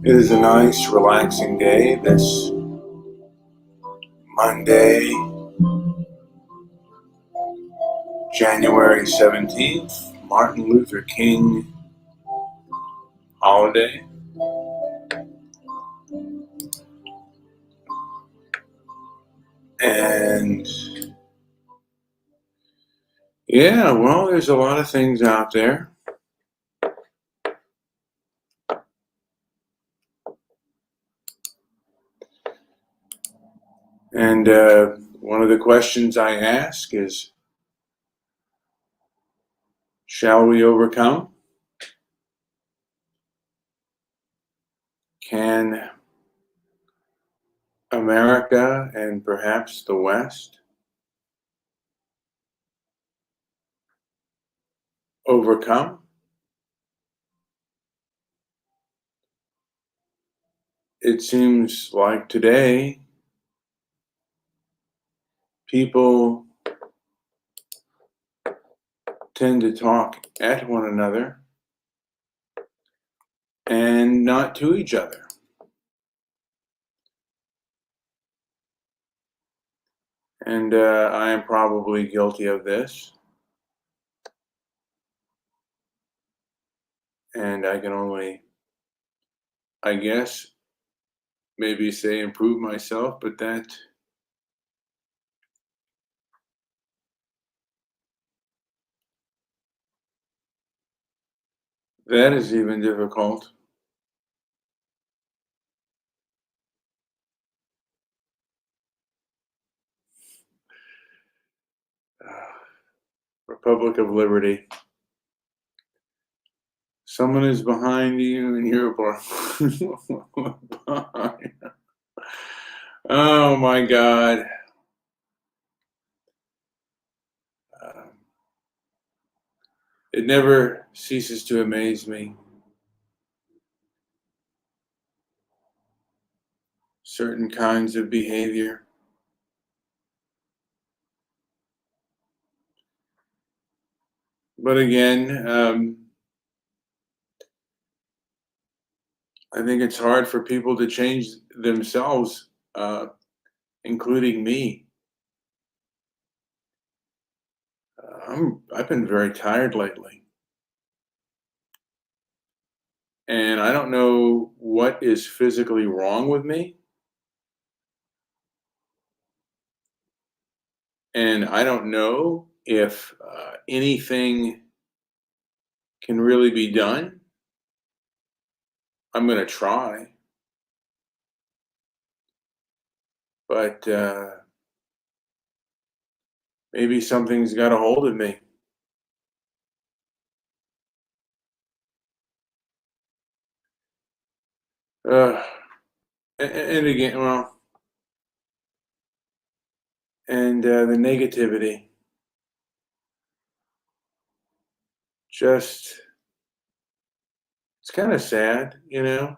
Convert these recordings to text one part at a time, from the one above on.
It is a nice, relaxing day this Monday, January 17th, Martin Luther King holiday. And yeah, well, there's a lot of things out there. And one of the questions I ask is, shall we overcome? Can America and perhaps the West overcome? It seems like today people tend to talk at one another and not to each other. And I am probably guilty of this. And I can only, I guess, maybe say improve myself, but that is even difficult. Republic of Liberty. Someone is behind you and you're behind. Oh my God. It never ceases to amaze me. Certain kinds of behavior. But again, I think it's hard for people to change themselves, including me. I've been very tired lately. And I don't know what is physically wrong with me. And I don't know if anything can really be done. I'm going to try. But maybe something's got a hold of me. And again, well, and the negativity. Just, it's kind of sad, you know?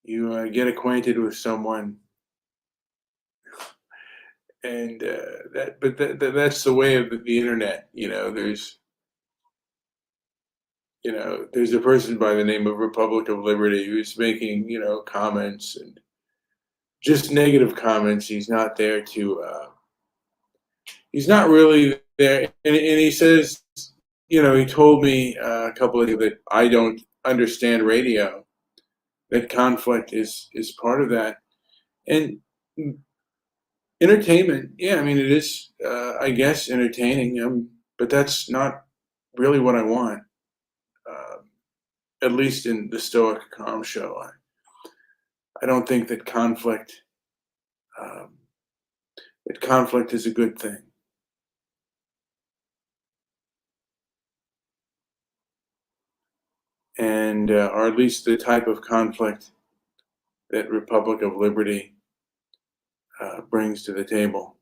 You get acquainted with someone, and that's the way of the internet, you know? There's a person by the name of Republic of Liberty who's making, comments and just negative comments. He's not there to, he's not really there. And he says, he told me a couple of days that I don't understand radio, that conflict is part of that. And entertainment, yeah, I mean, it is, I guess, entertaining, but that's not really what I want. At least in the Stoic Calm show, I don't think that conflict is a good thing. And or at least the type of conflict that Republic of Liberty brings to the table.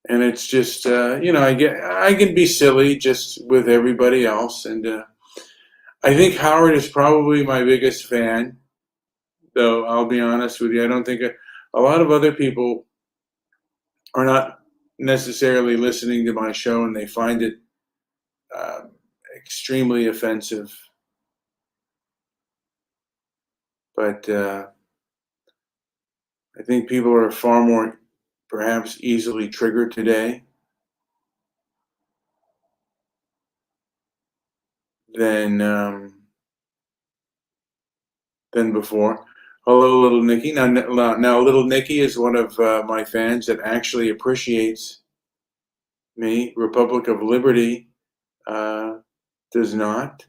And it's just, I can be silly just with everybody else. And I think Howard is probably my biggest fan, though I'll be honest with you. I don't think a lot of other people are not necessarily listening to my show, and they find it um, extremely offensive. But I think people are far more, perhaps, easily triggered today than than before. Hello, little Nikki. Now, little Nikki is one of my fans that actually appreciates me. Republic of Liberty uh, does not.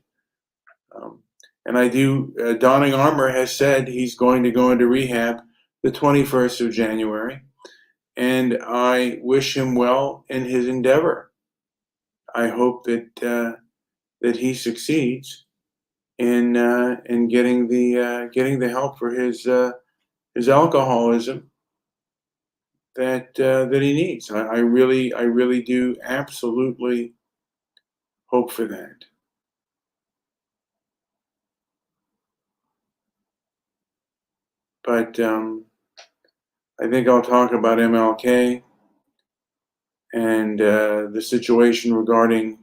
Um, and I do. Donning Armour has said he's going to go into rehab the 21st of January, and I wish him well in his endeavor. I hope that he succeeds in getting the help for his alcoholism that he needs. I really do absolutely hope for that. But I think I'll talk about MLK and the situation regarding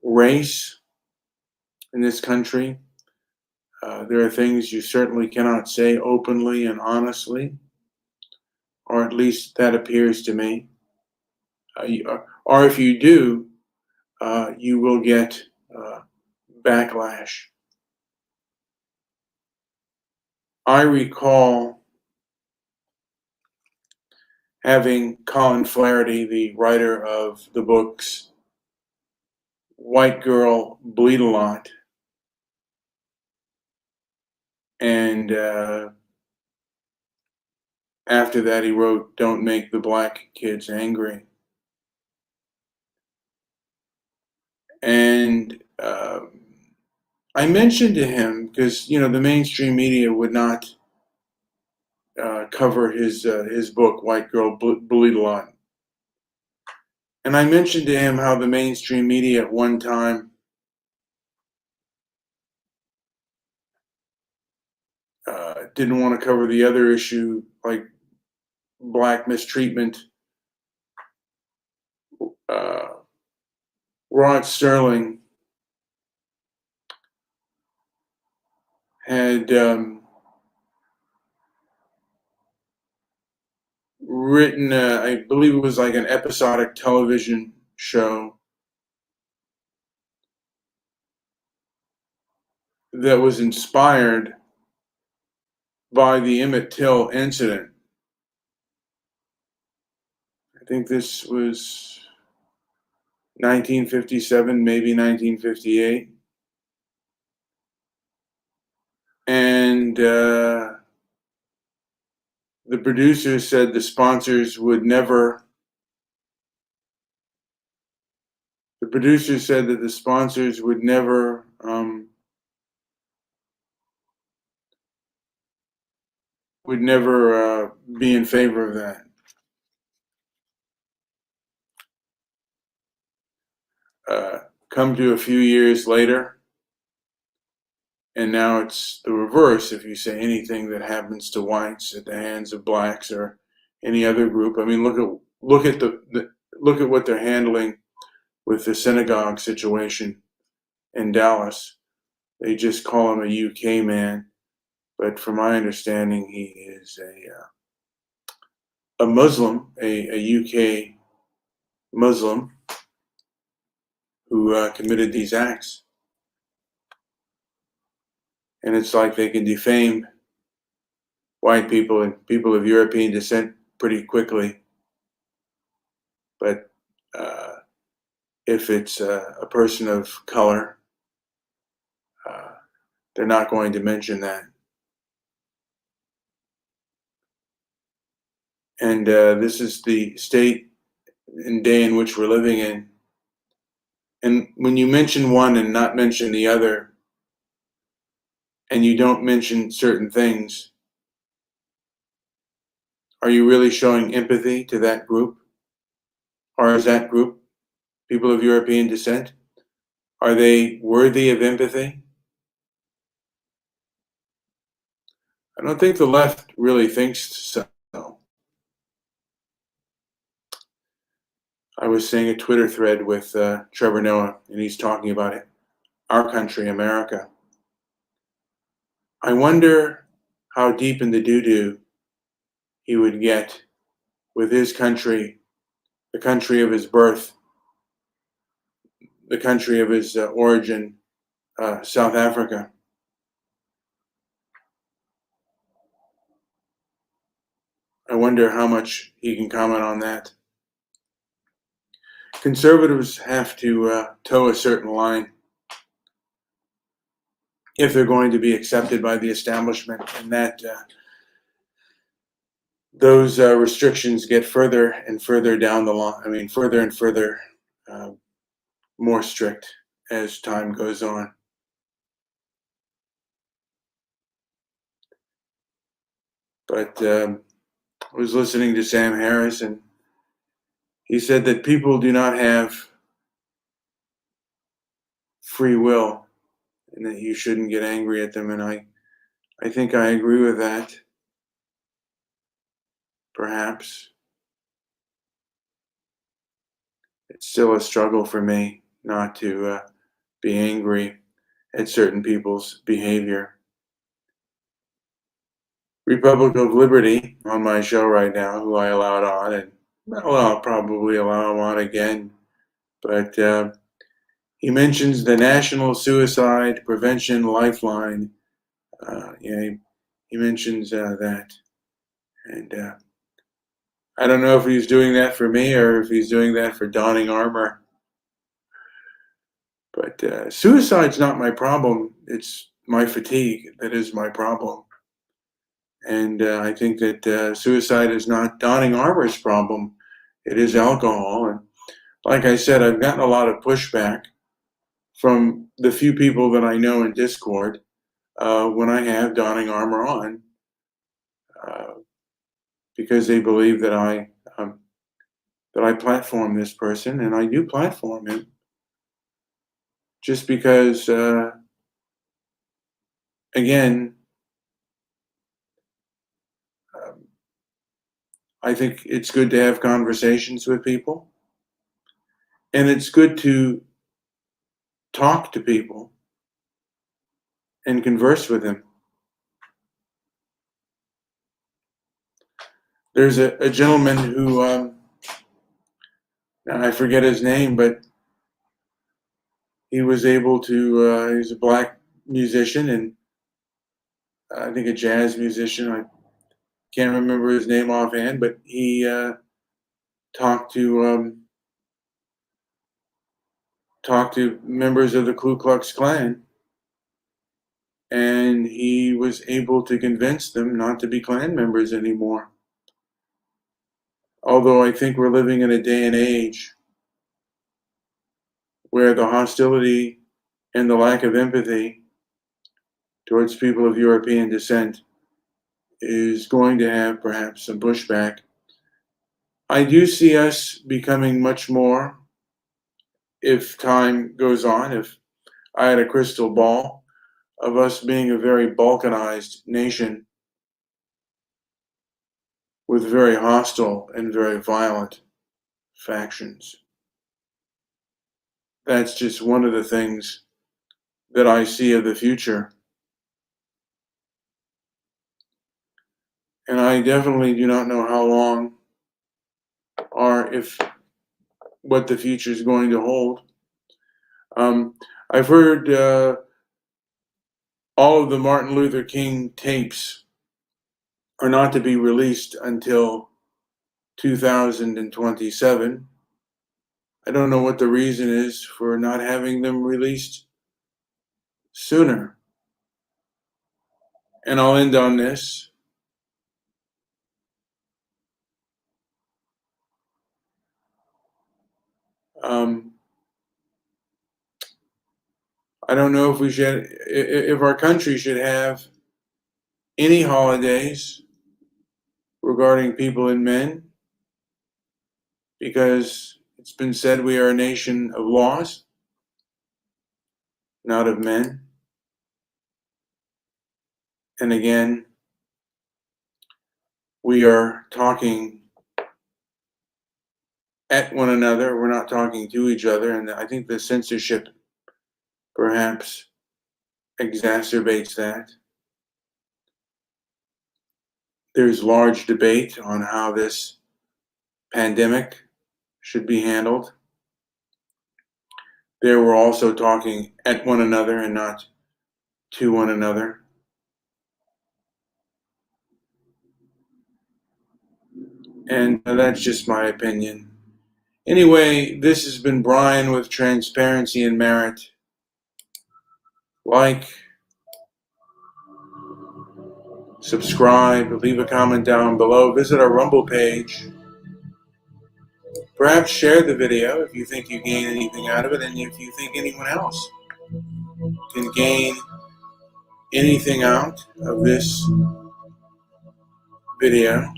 race in this country. There are things you certainly cannot say openly and honestly, or at least that appears to me. Or if you do, you will get uh, backlash. I recall having Colin Flaherty, the writer of the books White Girl Bleed a Lot, and after that he wrote Don't Make the Black Kids Angry. And I mentioned to him, because the mainstream media would not cover his book White Girl Bleed a Lot. And I mentioned to him how the mainstream media at one time didn't want to cover the other issue, like black mistreatment. Uh, Rod Serling had written, I believe it was like an episodic television show that was inspired by the Emmett Till incident. I think this was 1957, maybe 1958. And the producers said the producers said that the sponsors would never be in favor of that. Come to a few years later, and now it's the reverse. If you say anything that happens to whites at the hands of blacks or any other group, I mean, look at look at what they're handling with the synagogue situation in Dallas. They just call him a UK man, but from my understanding, he is a Muslim, a UK Muslim who committed these acts. And it's like they can defame white people and people of European descent pretty quickly, but if it's a person of color, uh, they're not going to mention that. And this is the state and day in which we're living in. And when you mention one and not mention the other, and you don't mention certain things, are you really showing empathy to that group? Or is that group people of European descent? Are they worthy of empathy? I don't think the left really thinks so. I was seeing a Twitter thread with Trevor Noah, and he's talking about it, our country, America. I wonder how deep in the doo-doo he would get with his country, the country of his birth, the country of his origin, South Africa. I wonder how much he can comment on that. Conservatives have to toe a certain line if they're going to be accepted by the establishment, and that those restrictions get further and further down the line. I mean, further and further more strict as time goes on. But I was listening to Sam Harris, and he said that people do not have free will and that you shouldn't get angry at them. And I think I agree with that, perhaps. It's still a struggle for me not to be angry at certain people's behavior. Republic of Liberty on my show right now, who I allowed on, and well, I'll probably allow him on again. But he mentions the National Suicide Prevention Lifeline. He mentions that, and I don't know if he's doing that for me or if he's doing that for donning armor. But suicide's not my problem. It's my fatigue that is my problem. And I think that suicide is not donning armor's problem. It is alcohol. And like I said, I've gotten a lot of pushback from the few people that I know in Discord when I have donning armor on, because they believe that I platform this person, and I do platform him, just because again, I think it's good to have conversations with people, and it's good to talk to people and converse with them. There's a gentleman who, I forget his name, but he was able to, he's a black musician, and I think a jazz musician. I can't remember his name offhand, but he talked to members of the Ku Klux Klan, and he was able to convince them not to be Klan members anymore. Although I think we're living in a day and age where the hostility and the lack of empathy towards people of European descent is going to have perhaps some pushback. I do see us becoming much more, if time goes on, if I had a crystal ball, of us being a very balkanized nation with very hostile and very violent factions. That's just one of the things that I see of the future. And I definitely do not know how long or if what the future is going to hold. I've heard all of the Martin Luther King tapes are not to be released until 2027. I don't know what the reason is for not having them released sooner. And I'll end on this. I don't know if our country should have any holidays regarding people and men, because it's been said we are a nation of laws, not of men. And again, we are talking at one another. We're not talking to each other. And I think the censorship perhaps exacerbates that. There's large debate on how this pandemic should be handled. There we're also talking at one another and not to one another. And that's just my opinion. Anyway, this has been Brian with Transparency and Merit. Like, subscribe, leave a comment down below, visit our Rumble page. Perhaps share the video if you think you gain anything out of it, and if you think anyone else can gain anything out of this video.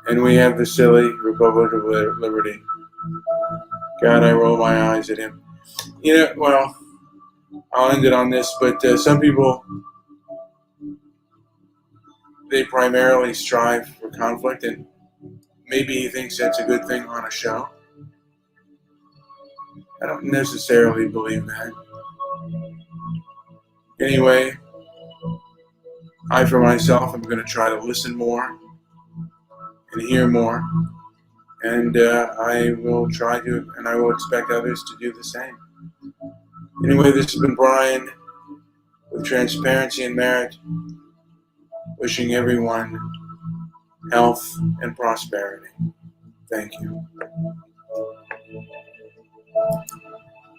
And we have the silly Republic of Liberty. God, I roll my eyes at him. Well, I'll end it on this, but some people, they primarily strive for conflict, and maybe he thinks that's a good thing on a show. I don't necessarily believe that. Anyway, I, for myself, am going to try to listen more and hear more, and I will try to, and I will expect others to do the same. Anyway, this has been Brian with Transparency and Merit, wishing everyone health and prosperity. Thank you.